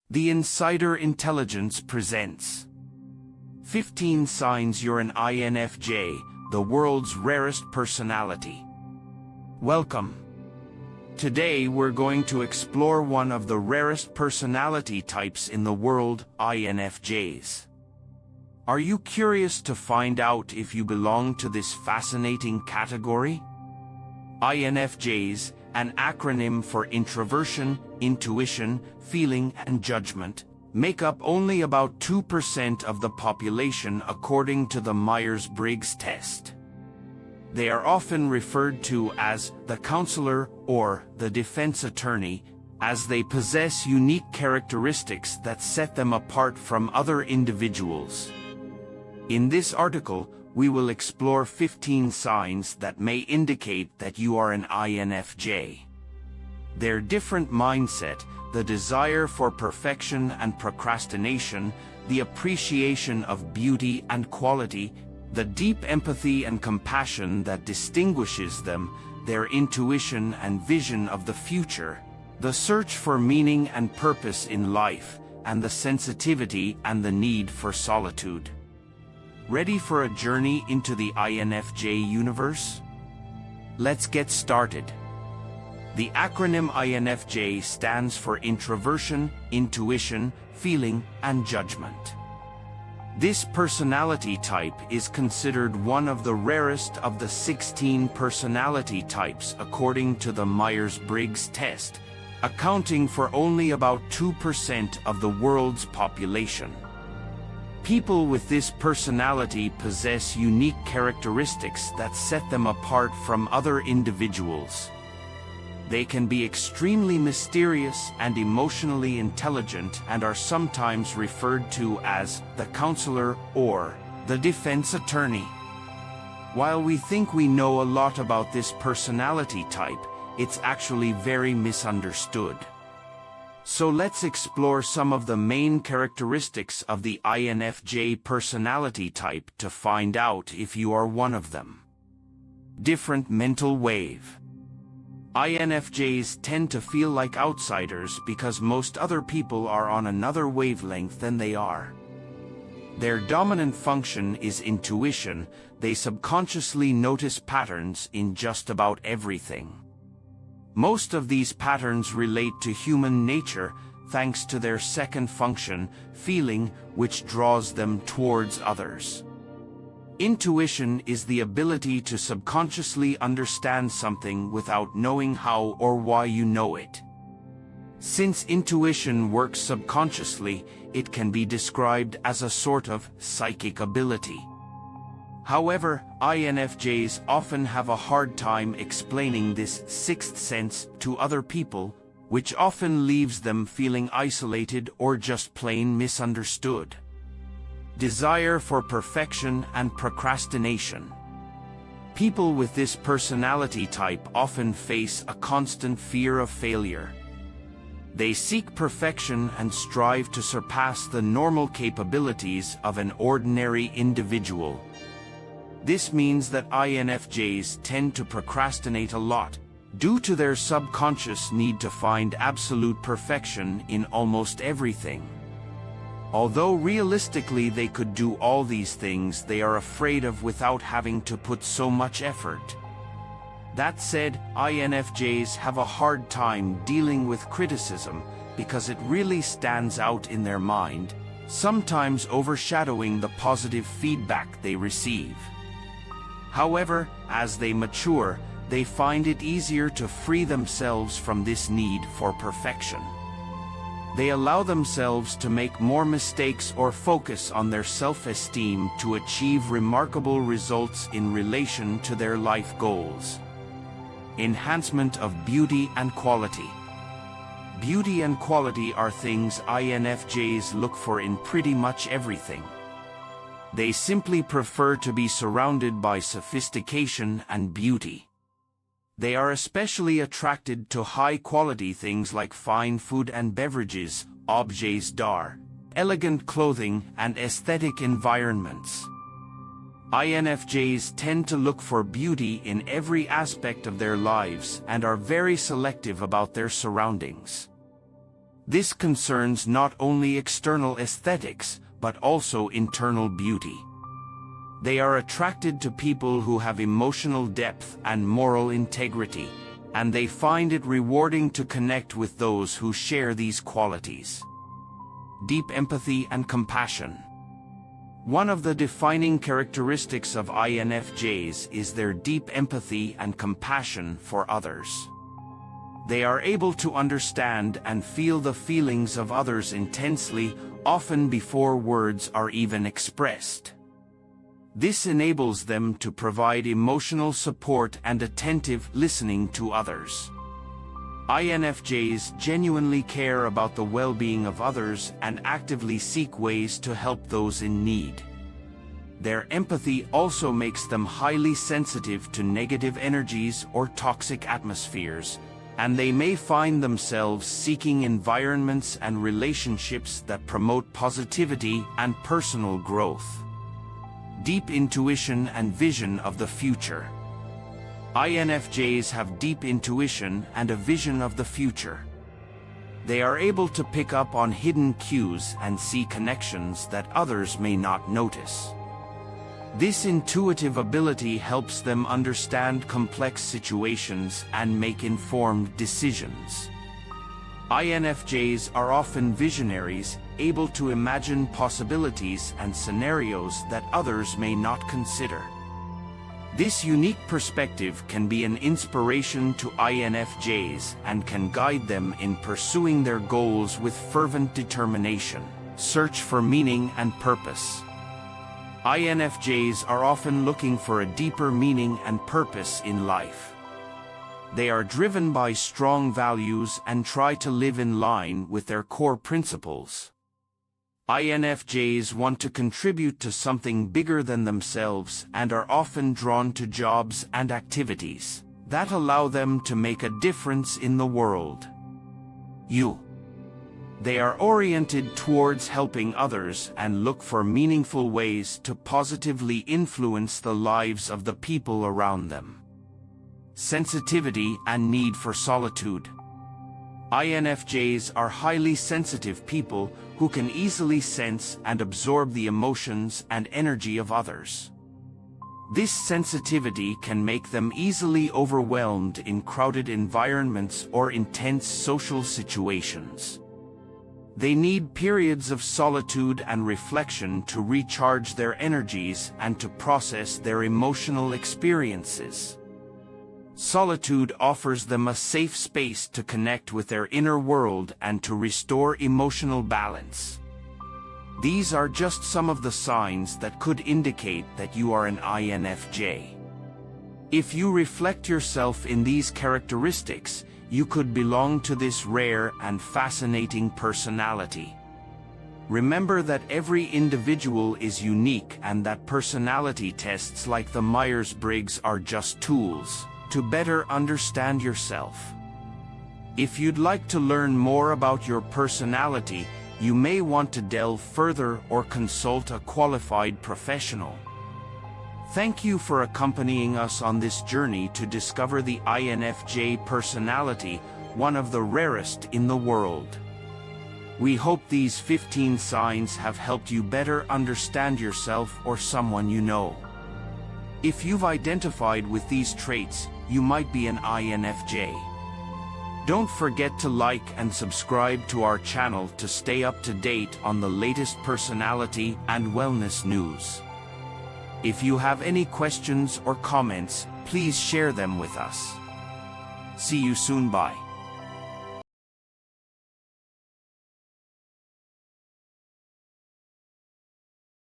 The Insider Intelligence presents 15 Signs You're an INFJ, the world's rarest personality. Welcome. Today we're going to explore one of the rarest personality types in the world, INFJs. Are you curious to find out if you belong to this fascinating category? INFJs, an acronym for introversion, intuition, feeling, and judgment, make up only about 2% of the population according to the Myers-Briggs test. They are often referred to as the counselor or the defense attorney, as they possess unique characteristics that set them apart from other individuals. In this article, we will explore 15 signs that may indicate that you are an INFJ. Their different mindset, the desire for perfection and procrastination, the appreciation of beauty and quality, the deep empathy and compassion that distinguishes them, their intuition and vision of the future, the search for meaning and purpose in life, and the sensitivity and the need for solitude. Ready for a journey into the INFJ universe? Let's get started. The acronym INFJ stands for introversion, intuition, feeling, and judgment. This personality type is considered one of the rarest of the 16 personality types according to the Myers-Briggs test, accounting for only about 2% of the world's population. People with this personality possess unique characteristics that set them apart from other individuals. They can be extremely mysterious and emotionally intelligent and are sometimes referred to as the counselor or the defense attorney. While we think we know a lot about this personality type, it's actually very misunderstood. So let's explore some of the main characteristics of the INFJ personality type to find out if you are one of them. Different mental wave. INFJs tend to feel like outsiders because most other people are on another wavelength than they are. Their dominant function is intuition. They subconsciously notice patterns in just about everything. Most of these patterns relate to human nature, thanks to their second function, feeling, which draws them towards others. Intuition is the ability to subconsciously understand something without knowing how or why you know it. Since intuition works subconsciously, it can be described as a sort of psychic ability. However, INFJs often have a hard time explaining this sixth sense to other people, which often leaves them feeling isolated or just plain misunderstood. Desire for perfection and procrastination. People with this personality type often face a constant fear of failure. They seek perfection and strive to surpass the normal capabilities of an ordinary individual. This means that INFJs tend to procrastinate a lot, due to their subconscious need to find absolute perfection in almost everything. Although realistically they could do all these things they are afraid of without having to put so much effort. That said, INFJs have a hard time dealing with criticism because it really stands out in their mind, sometimes overshadowing the positive feedback they receive. However, as they mature, they find it easier to free themselves from this need for perfection. They allow themselves to make more mistakes or focus on their self-esteem to achieve remarkable results in relation to their life goals. Enhancement of beauty and quality. Beauty and quality are things INFJs look for in pretty much everything. They simply prefer to be surrounded by sophistication and beauty. They are especially attracted to high-quality things like fine food and beverages, objets d'art, elegant clothing, and aesthetic environments. INFJs tend to look for beauty in every aspect of their lives and are very selective about their surroundings. This concerns not only external aesthetics, but also internal beauty. They are attracted to people who have emotional depth and moral integrity, and they find it rewarding to connect with those who share these qualities. Deep empathy and compassion. One of the defining characteristics of INFJs is their deep empathy and compassion for others. They are able to understand and feel the feelings of others intensely, often before words are even expressed. This enables them to provide emotional support and attentive listening to others. INFJs genuinely care about the well-being of others and actively seek ways to help those in need. Their empathy also makes them highly sensitive to negative energies or toxic atmospheres, and they may find themselves seeking environments and relationships that promote positivity and personal growth. Deep intuition and vision of the future. INFJs have deep intuition and a vision of the future. They are able to pick up on hidden cues and see connections that others may not notice. This intuitive ability helps them understand complex situations and make informed decisions. INFJs are often visionaries, able to imagine possibilities and scenarios that others may not consider. This unique perspective can be an inspiration to INFJs and can guide them in pursuing their goals with fervent determination. Search for meaning and purpose. INFJs are often looking for a deeper meaning and purpose in life. They are driven by strong values and try to live in line with their core principles. INFJs want to contribute to something bigger than themselves and are often drawn to jobs and activities that allow them to make a difference in the world. They are oriented towards helping others and look for meaningful ways to positively influence the lives of the people around them. Sensitivity and need for solitude. INFJs are highly sensitive people who can easily sense and absorb the emotions and energy of others. This sensitivity can make them easily overwhelmed in crowded environments or intense social situations. They need periods of solitude and reflection to recharge their energies and to process their emotional experiences. Solitude offers them a safe space to connect with their inner world and to restore emotional balance. These are just some of the signs that could indicate that you are an INFJ. If you reflect yourself in these characteristics, you could belong to this rare and fascinating personality. Remember that every individual is unique and that personality tests like the Myers-Briggs are just tools to better understand yourself. If you'd like to learn more about your personality, you may want to delve further or consult a qualified professional. Thank you for accompanying us on this journey to discover the INFJ personality, one of the rarest in the world. We hope these 15 signs have helped you better understand yourself or someone you know. If you've identified with these traits, you might be an INFJ. Don't forget to like and subscribe to our channel to stay up to date on the latest personality and wellness news. If you have any questions or comments, please share them with us. See you soon. Bye.